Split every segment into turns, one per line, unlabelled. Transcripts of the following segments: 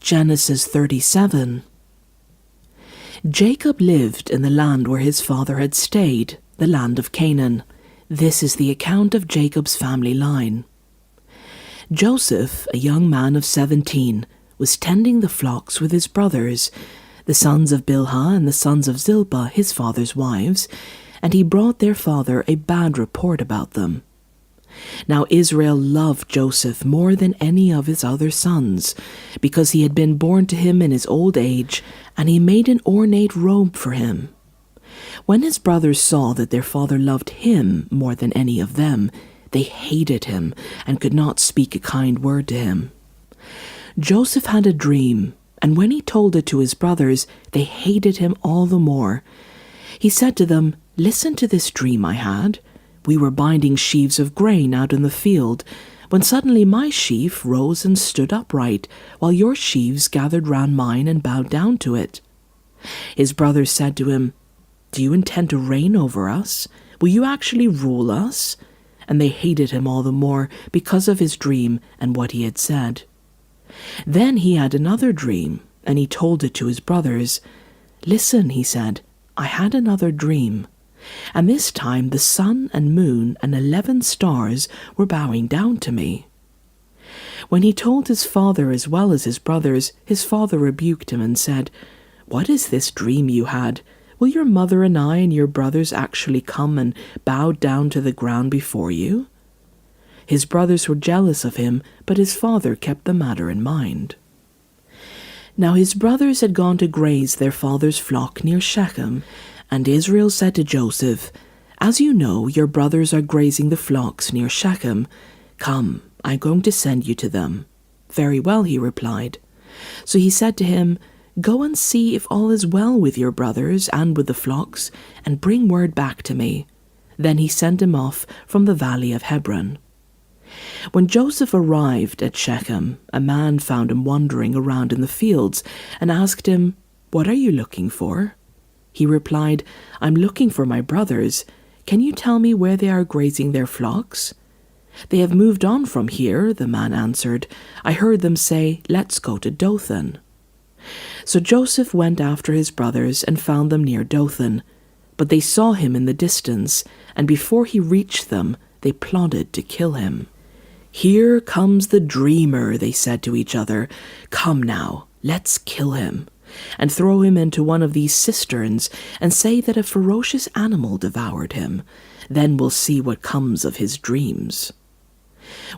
Genesis 37. Jacob lived in the land where his father had stayed, the land of Canaan. This is the account of Jacob's family line. Joseph, a young man of 17, was tending the flocks with his brothers, the sons of Bilhah and the sons of Zilpah, his father's wives, and he brought their father a bad report about them. Now Israel loved Joseph more than any of his other sons, because he had been born to him in his old age, and he made an ornate robe for him. When his brothers saw that their father loved him more than any of them, they hated him and could not speak a kind word to him. Joseph had a dream, and when he told it to his brothers, they hated him all the more. He said to them, "Listen to this dream I had. We were binding sheaves of grain out in the field, when suddenly my sheaf rose and stood upright, while your sheaves gathered round mine and bowed down to it." His brothers said to him, "Do you intend to reign over us? Will you actually rule us?" And they hated him all the more because of his dream and what he had said. Then he had another dream, and he told it to his brothers. "Listen," he said, "I had another dream. And this time the sun and moon and 11 stars were bowing down to me." When he told his father as well as his brothers, his father rebuked him and said, "What is this dream you had? Will your mother and I and your brothers actually come and bow down to the ground before you?" His brothers were jealous of him, but his father kept the matter in mind. Now his brothers had gone to graze their father's flock near Shechem, and Israel said to Joseph, "As you know, your brothers are grazing the flocks near Shechem. Come, I'm going to send you to them." "Very well," he replied. So he said to him, "Go and see if all is well with your brothers and with the flocks, and bring word back to me." Then he sent him off from the valley of Hebron. When Joseph arrived at Shechem, a man found him wandering around in the fields and asked him, "What are you looking for?" He replied, "I'm looking for my brothers. Can you tell me where they are grazing their flocks?" "They have moved on from here," the man answered. "I heard them say, 'Let's go to Dothan.'" So Joseph went after his brothers and found them near Dothan. But they saw him in the distance, and before he reached them, they plotted to kill him. "Here comes the dreamer," they said to each other. "Come now, let's kill him, and throw him into one of these cisterns, and say that a ferocious animal devoured him. Then we'll see what comes of his dreams."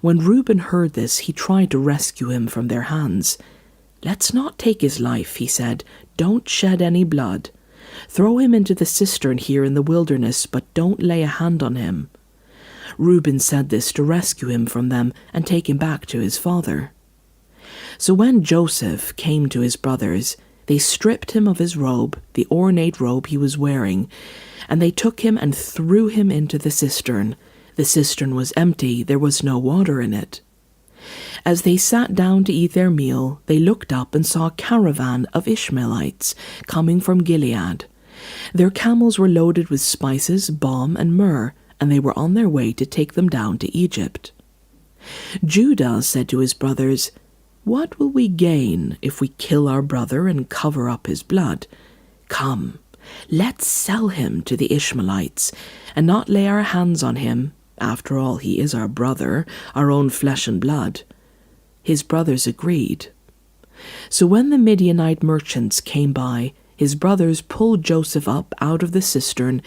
When Reuben heard this, he tried to rescue him from their hands. "Let's not take his life," he said. "Don't shed any blood. Throw him into the cistern here in the wilderness, but don't lay a hand on him." Reuben said this to rescue him from them and take him back to his father. So when Joseph came to his brothers, they stripped him of his robe, the ornate robe he was wearing, and they took him and threw him into the cistern. The cistern was empty, there was no water in it. As they sat down to eat their meal, they looked up and saw a caravan of Ishmaelites coming from Gilead. Their camels were loaded with spices, balm, and myrrh, and they were on their way to take them down to Egypt. Judah said to his brothers, "What will we gain if we kill our brother and cover up his blood? Come, let's sell him to the Ishmaelites, and not lay our hands on him. After all, he is our brother, our own flesh and blood." His brothers agreed. So when the Midianite merchants came by, his brothers pulled Joseph up out of the cistern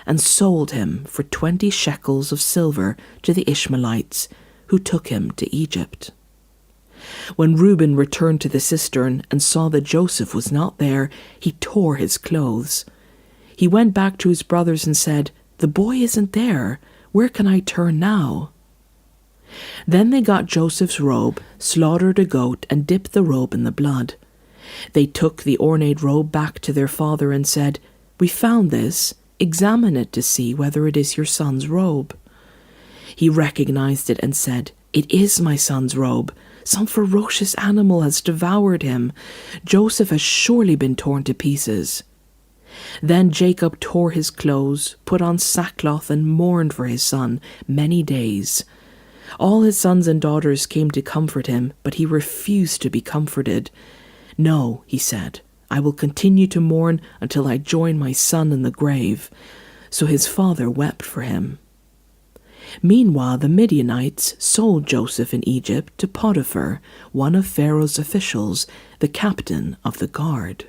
and sold him for 20 shekels of silver to the Ishmaelites, who took him to Egypt. When Reuben returned to the cistern and saw that Joseph was not there, he tore his clothes. He went back to his brothers and said, "The boy isn't there. Where can I turn now?" Then they got Joseph's robe, slaughtered a goat, and dipped the robe in the blood. They took the ornate robe back to their father and said, "We found this. Examine it to see whether it is your son's robe." He recognized it and said, "It is my son's robe. Some ferocious animal has devoured him. Joseph has surely been torn to pieces." Then Jacob tore his clothes, put on sackcloth, and mourned for his son many days. All his sons and daughters came to comfort him, but he refused to be comforted. "No," he said, "I will continue to mourn until I join my son in the grave." So his father wept for him. Meanwhile, the Midianites sold Joseph in Egypt to Potiphar, one of Pharaoh's officials, the captain of the guard.